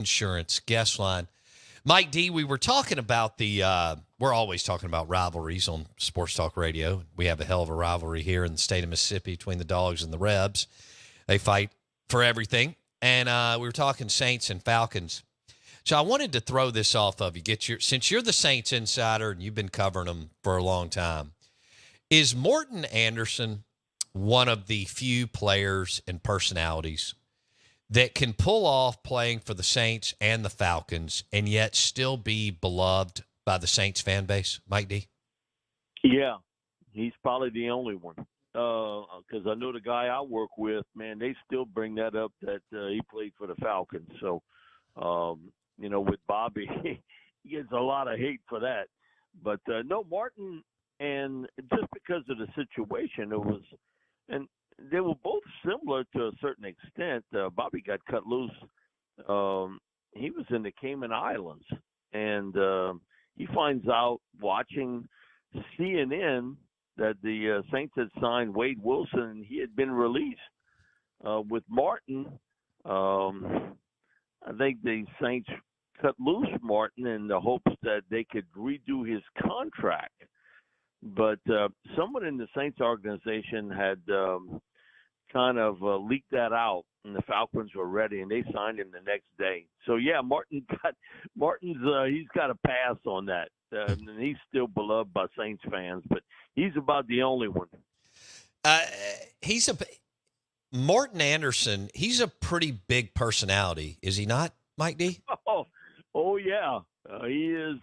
Insurance guest line. Mike D, we were talking about we're always talking about rivalries on Sports Talk Radio. We have a hell of a rivalry here in the state of Mississippi between the Dogs and the Rebs. They fight for everything. And we were talking Saints and Falcons. So I wanted to throw this off of you. Since you're the Saints insider and you've been covering them for a long time, is Morton Anderson one of the few players and personalities that can pull off playing for the Saints and the Falcons and yet still be beloved by the Saints fan base, Mike D? Yeah, he's probably the only one. Because I know the guy I work with, man, they still bring that up that he played for the Falcons. So, with Bobby, he gets a lot of hate for that. But no, Martin, and just because of the situation, and they were both similar to a certain extent. Bobby got cut loose. He was in the Cayman Islands, and he finds out watching CNN that the Saints had signed Wade Wilson, and he had been released. With Martin, I think the Saints cut loose Martin in the hopes that they could redo his contract. But someone in the Saints organization had kind of leaked that out, and the Falcons were ready, and they signed him the next day. So yeah, Martin's he's got a pass on that, and he's still beloved by Saints fans, but he's about the only one. Morton Anderson. He's a pretty big personality, is he not, Mike D? Oh yeah, he is.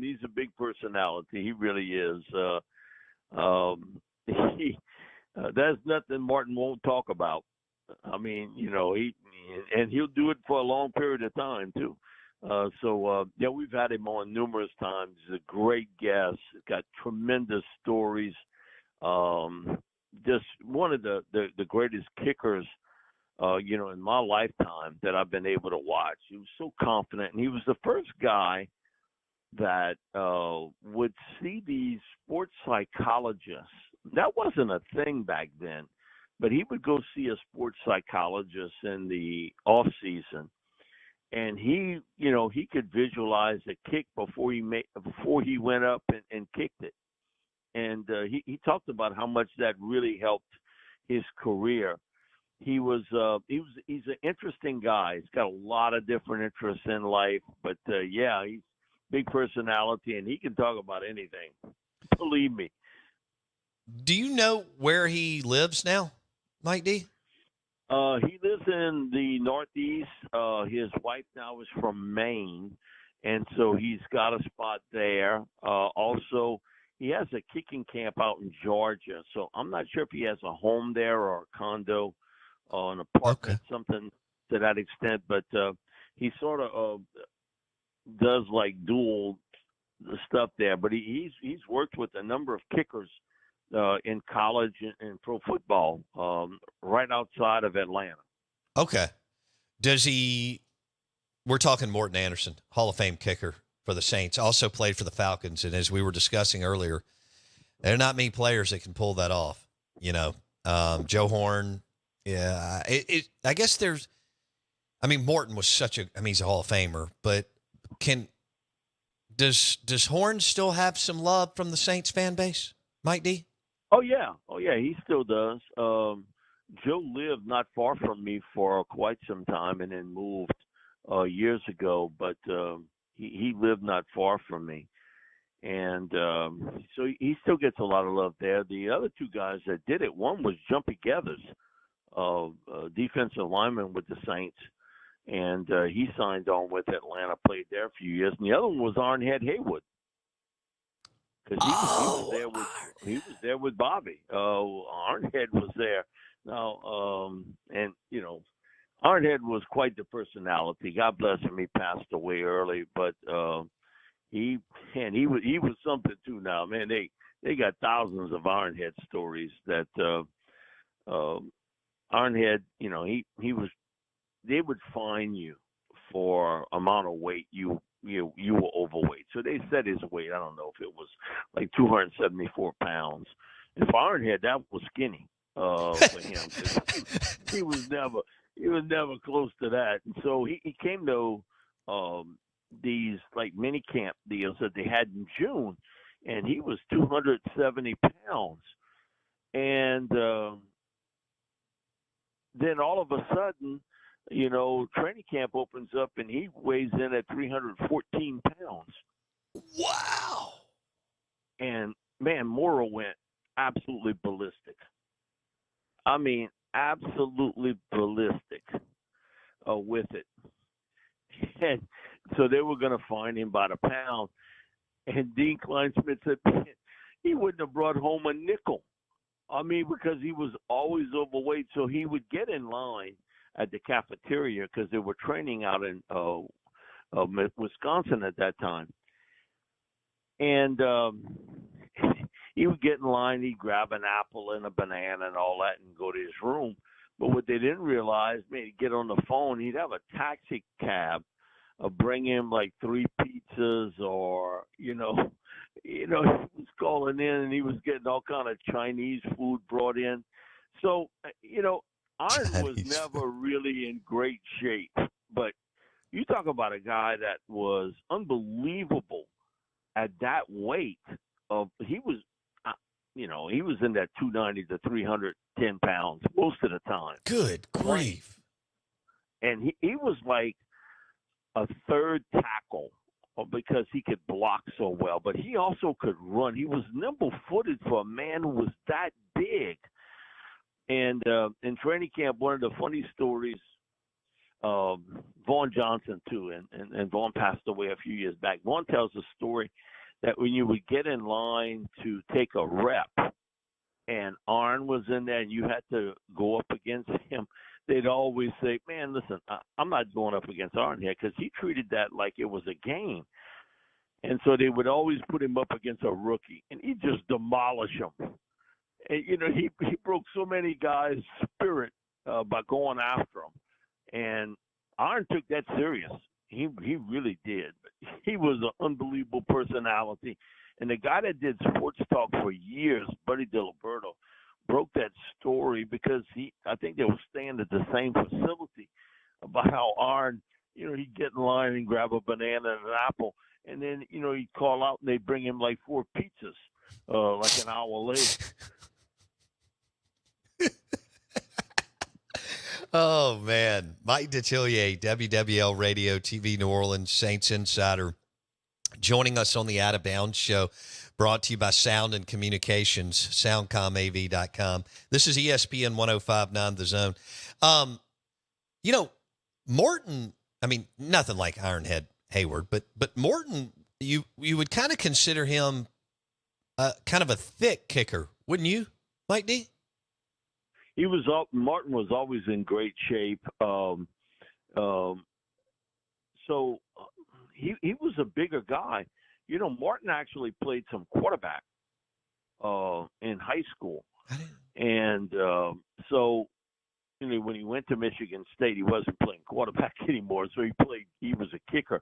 He's a big personality. He really is. There's nothing Martin won't talk about. I mean, he'll do it for a long period of time too. Yeah, we've had him on numerous times. He's a great guest. He's got tremendous stories. Just one of the greatest kickers, in my lifetime that I've been able to watch. He was so confident, and he was the first guy that would see these sports psychologists. That wasn't a thing back then, but he would go see a sports psychologist in the off season, and he could visualize a kick before he went up and kicked it, and he talked about how much that really helped his career. He's an interesting guy. He's got a lot of different interests in life, but yeah, he's a big personality, and he can talk about anything. Believe me. Do you know where he lives now, Mike D? He lives in the Northeast. His wife now is from Maine, and so he's got a spot there. Also, he has a kicking camp out in Georgia, so I'm not sure if he has a home there or a condo or an apartment, something to that extent. But he sort of does like dual stuff there. But he's worked with a number of kickers in college and pro football right outside of Atlanta. Okay. We're talking Morton Anderson, Hall of Fame kicker for the Saints, also played for the Falcons. And as we were discussing earlier, there are not many players that can pull that off. Joe Horn. Yeah. I guess Morton was he's a Hall of Famer, but does Horn still have some love from the Saints fan base, Mike D? Oh yeah, he still does. Joe lived not far from me for quite some time, and then moved years ago. But he lived not far from me, and so he still gets a lot of love there. The other two guys that did it, one was Jumpy Gathers, defensive lineman with the Saints, and he signed on with Atlanta, played there a few years. And the other one was Arnhead Haywood. Because he was there with Bobby. Arnhead was there. Now, Arnhead was quite the personality. God bless him. He passed away early, but he was something too. Now, man, they got thousands of Arnhead stories. That Arnhead, they would fine you for amount of weight you were overweight. So they set his weight. I don't know if it was like 274 pounds. And for Arnhead, that was skinny for him. He was never close to that. And so he came to these like mini camp deals that they had in June, and he was 270 pounds. And then all of a sudden, training camp opens up and he weighs in at 314 pounds. Wow. And man, Morrow went absolutely ballistic. I mean, absolutely ballistic with it. And so they were going to fine him by the pound. And Dean Kleinsmith said, man, he wouldn't have brought home a nickel. I mean, because he was always overweight. So he would get in line at the cafeteria because they were training out in Wisconsin at that time. And he would get in line, he'd grab an apple and a banana and all that and go to his room. But what they didn't realize, man, he'd get on the phone, he'd have a taxi cab bring him like 3 pizzas or, he was calling in and he was getting all kind of Chinese food brought in. So, Arn was never really in great shape. But you talk about a guy that was unbelievable at that weight. He was in that 290 to 310 pounds most of the time. Good grief. And he was like a third tackle because he could block so well, but he also could run. He was nimble-footed for a man who was that big. And in training camp, one of the funny stories, Vaughn Johnson too, and Vaughn passed away a few years back. Vaughn tells a story that when you would get in line to take a rep and Arn was in there and you had to go up against him, they'd always say, man, listen, I'm not going up against Arn here, because he treated that like it was a game. And so they would always put him up against a rookie, and he'd just demolish him. And, he broke so many guys' spirit by going after him. And Arn took that serious. He really did. He was an unbelievable personality. And the guy that did sports talk for years, Buddy Diliberto, broke that story because I think they were staying at the same facility, about how Arn, he'd get in line and grab a banana and an apple, and then, he'd call out and they'd bring him like 4 pizzas, like an hour later. Oh, man. Mike Detillier, WWL Radio, TV New Orleans, Saints Insider, joining us on the Out of Bounds Show, brought to you by Sound and Communications, soundcomav.com. This is ESPN 105.9 The Zone. Morton, I mean, nothing like Ironhead Hayward, but Morton, you would kind of consider him kind of a thick kicker, wouldn't you, Mike D? Martin was always in great shape. So he was a bigger guy. Martin actually played some quarterback in high school. And so when he went to Michigan State, he wasn't playing quarterback anymore. So he was a kicker.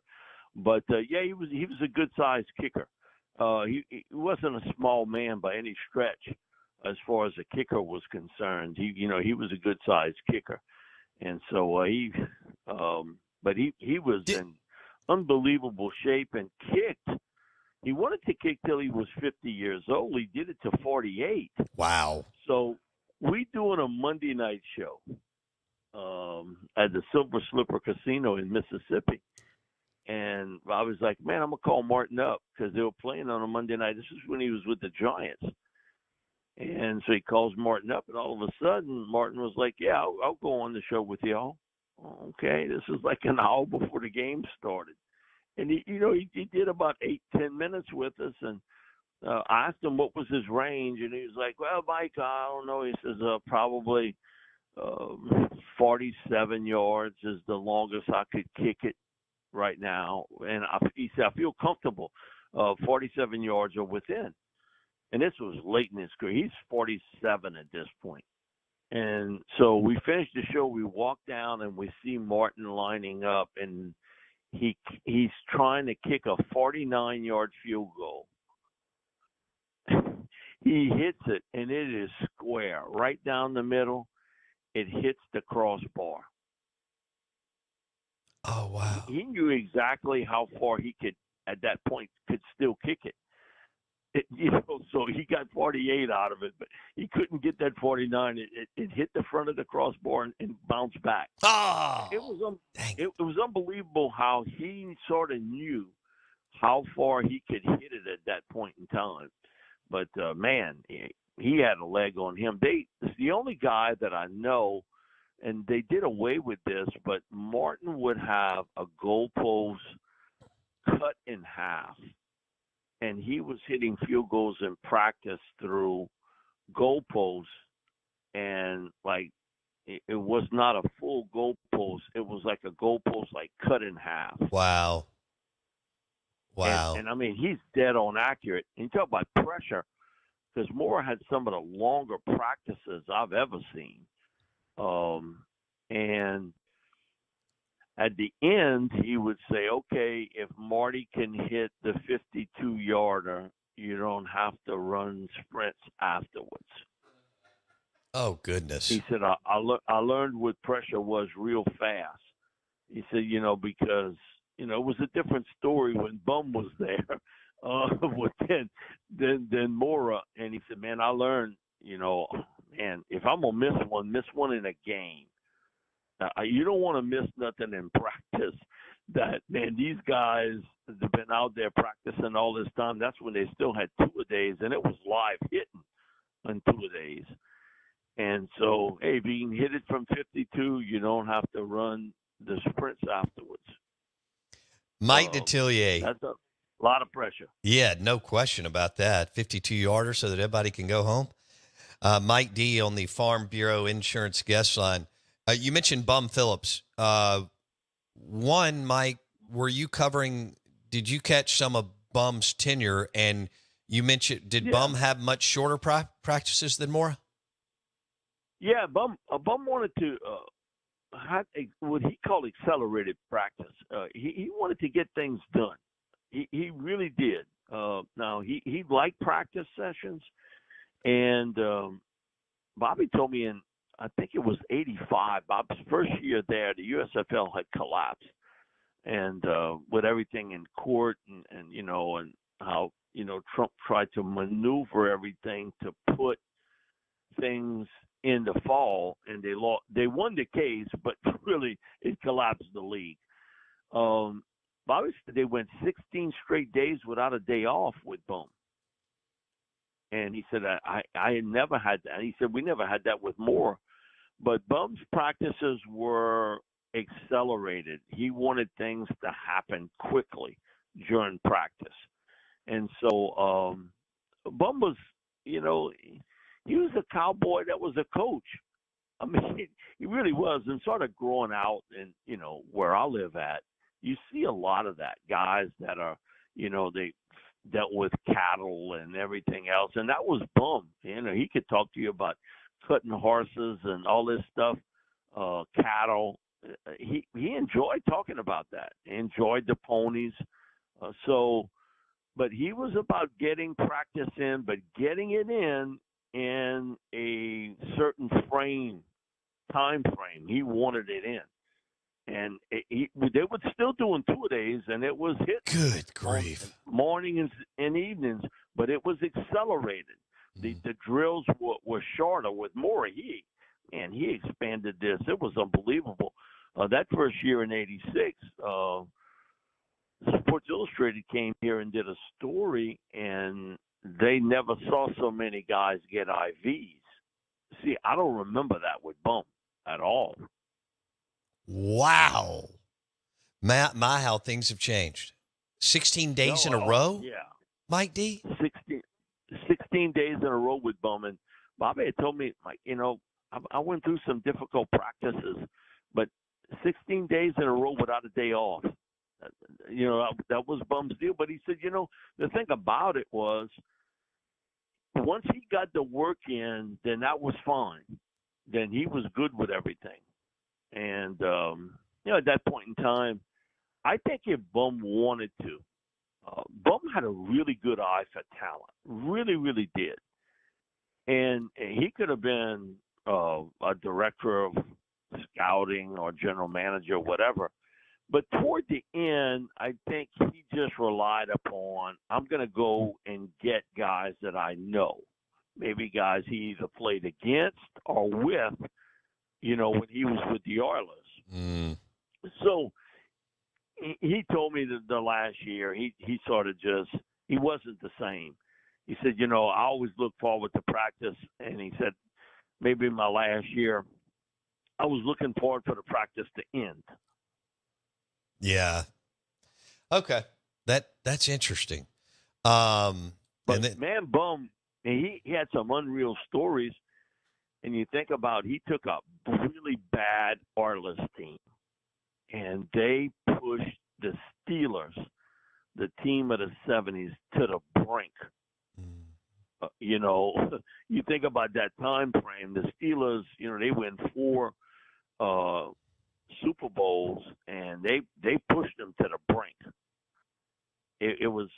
But he was a good sized kicker. He wasn't a small man by any stretch as far as a kicker was concerned. He was a good sized kicker. And so he was in unbelievable shape and kicked. He wanted to kick till he was 50 years old. He did it to 48. Wow. So we doing a Monday night show at the Silver Slipper Casino in Mississippi. And I was like, man, I'm going to call Martin up because they were playing on a Monday night. This is when he was with the Giants. And so he calls Martin up, and all of a sudden, Martin was like, yeah, I'll go on the show with y'all. Okay, this is like an hour before the game started. And he did about 8-10 minutes with us, and I asked him what was his range, and he was like, well, Mike, I don't know. He says probably 47 yards is the longest I could kick it right now. And he said, I feel comfortable. 47 yards are within. And this was late in his career. He's 47 at this point. And so we finished the show. We walk down, and we see Martin lining up, and he's trying to kick a 49-yard field goal. He hits it, and it is square, right down the middle. It hits the crossbar. Oh, wow. He knew exactly how far he could, at that point, could still kick it. So he got 48 out of it, but he couldn't get that 49. It hit the front of the crossbar and bounced back. It Oh, was dang. it was unbelievable how he sort of knew how far he could hit it at that point in time. But man, he had a leg on him. It's the only guy that I know, and they did away with this. But Martin would have a goalpost cut in half, and he was hitting field goals in practice through goalposts, and like it was not a full goalpost. It was like a goalpost like cut in half. Wow. Wow. And I mean, he's dead on accurate. And you talk about pressure, because Moore had some of the longer practices I've ever seen. And at the end, he would say, okay, if Marty can hit the 52-yarder, you don't have to run sprints afterwards. Oh, goodness. He said, I learned what pressure was real fast. He said, because, it was a different story when Bum was there than Mora. And he said, man, I learned, man, if I'm going to miss one in a game. You don't want to miss nothing in practice. That, man, these guys have been out there practicing all this time. That's when they still had two-a-days, and it was live hitting on two-a-days. And so, hey, if you can hit it from 52, you don't have to run the sprints afterwards. Mike Detillier. That's a lot of pressure. Yeah, no question about that. 52-yarder so that everybody can go home. Mike D on the Farm Bureau Insurance guest line. You mentioned Bum Phillips. One, Mike, did you catch some of Bum's tenure? And you mentioned, did Bum have much shorter practices than Mora? Yeah, Bum wanted to have what he called accelerated practice. He wanted to get things done. He really did. Now, he liked practice sessions. And Bobby told me I think it was 85, Bob's first year there, the USFL had collapsed. And with everything in court and how, Trump tried to maneuver everything to put things in the fall, and they won the case, but really it collapsed the league. Bobby said they went 16 straight days without a day off with Bum. And he said, I had never had that. He said, we never had that with Moore. But Bum's practices were accelerated. He wanted things to happen quickly during practice. And so Bum was, he was a cowboy that was a coach. I mean, he really was. And sort of growing out and, where I live at, you see a lot of that. Guys that are, they dealt with cattle and everything else. And that was Bum. He could talk to you about cutting horses and all this stuff, cattle. He enjoyed talking about that. He enjoyed the ponies. But he was about getting practice in, but getting it in a certain time frame. He wanted it in. And they would still doing two-a-days, and it was hit. Good grief. Mornings and evenings, but it was accelerated. The drills were shorter with Moore. He expanded this. It was unbelievable. That first year in '86, Sports Illustrated came here and did a story, and they never saw so many guys get IVs. See, I don't remember that with Bum at all. Wow. My, how things have changed. 16 days in a row? Yeah. Mike D? 16 days in a row with Bum. And Bobby had told me, like, I went through some difficult practices, but 16 days in a row without a day off. That was Bum's deal. But he said, the thing about it was once he got the work in, then that was fine. Then he was good with everything. And, at that point in time, I think if Bum wanted to, Bum had a really good eye for talent. Really, really did. And he could have been a director of scouting or general manager, whatever. But toward the end, I think he just relied upon, I'm going to go and get guys that I know. Maybe guys he either played against or with, when he was with the Oilers. Mm. So he told me that the last year he sort of just he wasn't the same. He said, I always look forward to practice, and he said maybe my last year I was looking forward for the practice to end. Yeah. Okay. That's interesting. But and man, Bum, he had some unreal stories, and you think about he took a really bad Oilers team, and they pushed the Steelers, the team of the '70s, to the brink. You think about that time frame. The Steelers, they win 4 Super Bowls, and they pushed them to the brink. It was,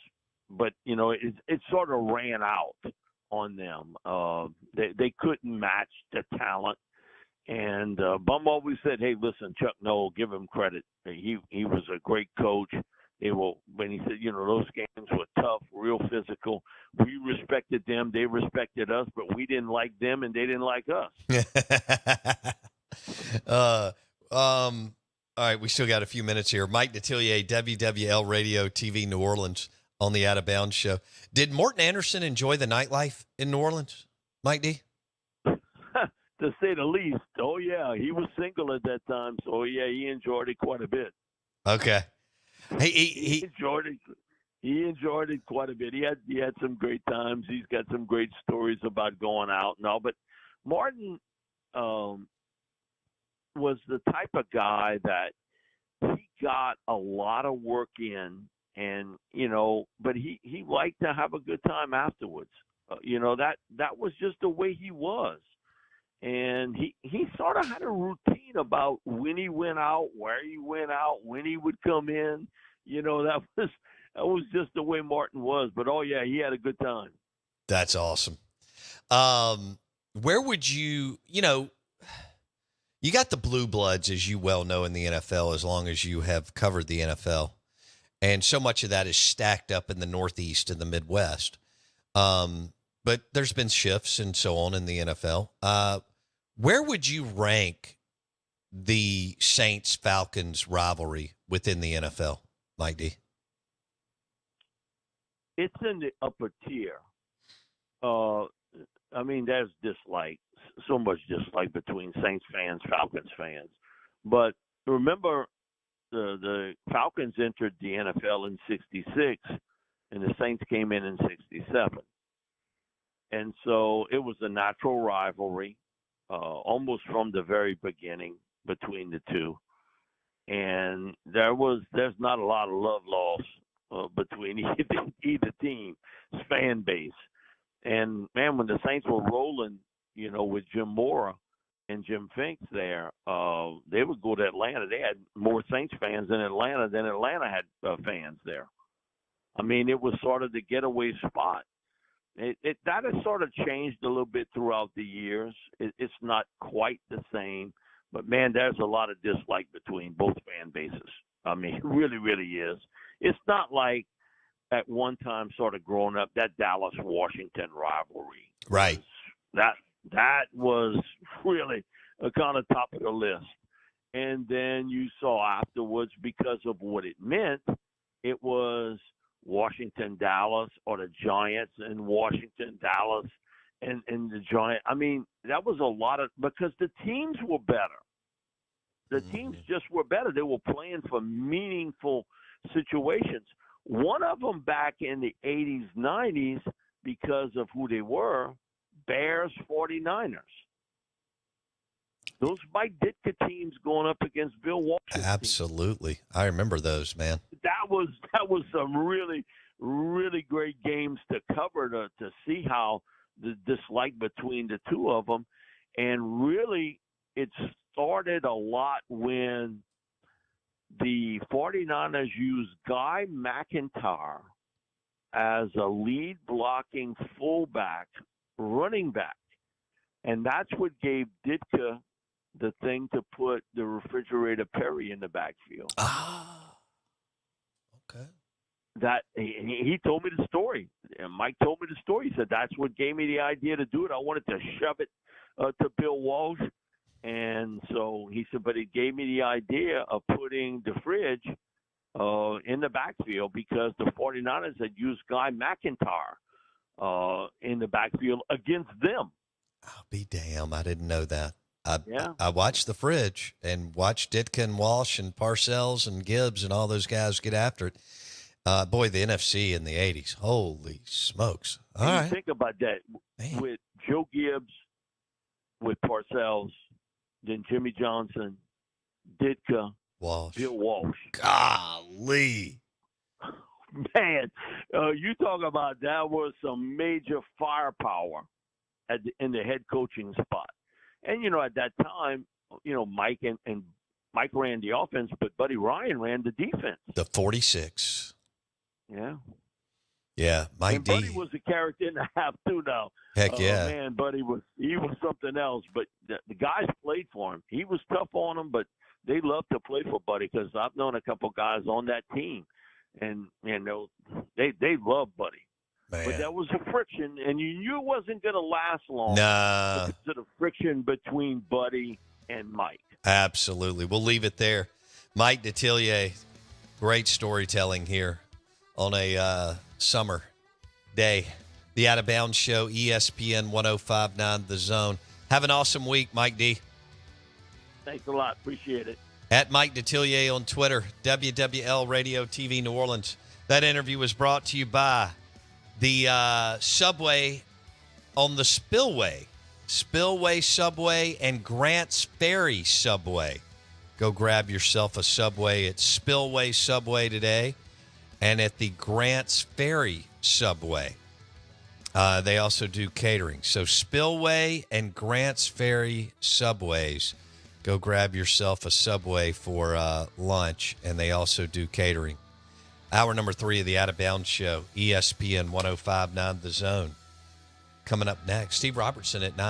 but it sort of ran out on them. They couldn't match the talent, and Bum always said, "Hey, listen, Chuck Noll, give him credit. He was a great coach." When he said, those games were tough, real physical. We respected them, they respected us, but we didn't like them, and they didn't like us. All right, we still got a few minutes here. Mike Detillier, WWL Radio TV New Orleans on the Out of Bounds show. Did Morton Anderson enjoy the nightlife in New Orleans, Mike D? To say the least. Oh, yeah, he was single at that time, so, yeah, he enjoyed it quite a bit. Okay. Hey, he enjoyed it. He enjoyed it quite a bit. He had some great times. He's got some great stories about going out and all. But Martin was the type of guy that he got a lot of work in, and but he liked to have a good time afterwards. That was just the way he was. And he sort of had a routine about when he went out, where he went out, when he would come in. That was just the way Martin was. But, oh, yeah, he had a good time. That's awesome. Where would you got the blue bloods, as you well know, in the NFL, as long as you have covered the NFL. And so much of that is stacked up in the Northeast and the Midwest. But there's been shifts and so on in the NFL. Where would you rank the Saints-Falcons rivalry within the NFL, Mike D? It's in the upper tier. There's so much dislike between Saints fans, Falcons fans. But remember, the Falcons entered the NFL in '66, and the Saints came in '67. And so it was a natural rivalry, almost from the very beginning between the two. And there's not a lot of love lost between either team's fan base. And man, when the Saints were rolling, with Jim Mora and Jim Finks there, they would go to Atlanta. They had more Saints fans in Atlanta than Atlanta had fans there. It was sort of the getaway spot. That has sort of changed a little bit throughout the years. It's not quite the same, but man, there's a lot of dislike between both fan bases. It really, really is. It's not like at one time, sort of growing up, that Dallas-Washington rivalry. Right. That was really a kind of top of the list. And then you saw afterwards, because of what it meant, it was Washington, Dallas, or the Giants and Washington, Dallas, and the Giants. That was a lot of, because the teams were better. The teams just were better. They were playing for meaningful situations. One of them back in the 80s, 90s, because of who they were, Bears, 49ers. Those Mike Ditka teams going up against Bill Walsh's Absolutely. Team. I remember those, man. That was some really, really great games to cover, to see how the dislike between the two of them. And really, it started a lot when the 49ers used Guy McIntyre as a lead blocking fullback, running back. And that's what gave Ditka the thing to put the refrigerator Perry in the backfield. Ah, okay. That he told me the story, and Mike told me the story. He said that's what gave me the idea to do it. I wanted to shove it to Bill Walsh, and so he said, but it gave me the idea of putting the fridge in the backfield because the 49ers had used Guy McIntyre in the backfield against them. I'll be damn. I didn't know that. Yeah. I watched the fridge and watched Ditka and Walsh and Parcells and Gibbs and all those guys get after it. Boy, the NFC in the 80s. Holy smokes. All right. Think about that. Man. With Joe Gibbs, with Parcells, then Jimmy Johnson, Ditka, Walsh. Bill Walsh. Golly. Man, you talk about that was some major firepower in the head coaching spot. And, at that time, Mike and Mike ran the offense, but Buddy Ryan ran the defense. The 46. Yeah. Yeah, Mike and D. Buddy was a character and a half too. Now, Heck yeah, man, Buddy was something else. But the guys played for him. He was tough on them, but they loved to play for Buddy because I've known a couple guys on that team, and they love Buddy. Man. But that was a friction, and you knew it wasn't going to last long. Nah, because of the friction between Buddy and Mike. Absolutely, we'll leave it there. Mike Detillier, great storytelling here on a summer day. The Out of Bounds Show, ESPN 105.9 The Zone. Have an awesome week, Mike D. Thanks a lot. Appreciate it. At Mike Detillier on Twitter, WWL Radio TV New Orleans. That interview was brought to you by the Subway on the Spillway Subway and Grants Ferry Subway. Go grab yourself a Subway at Spillway Subway today and at the Grants Ferry Subway. They also do catering. So Spillway and Grants Ferry Subways. Go grab yourself a Subway for lunch, and they also do catering. Hour number 3 of the Out of Bounds Show, ESPN 105.9 The Zone. Coming up next, Steve Robertson at 9.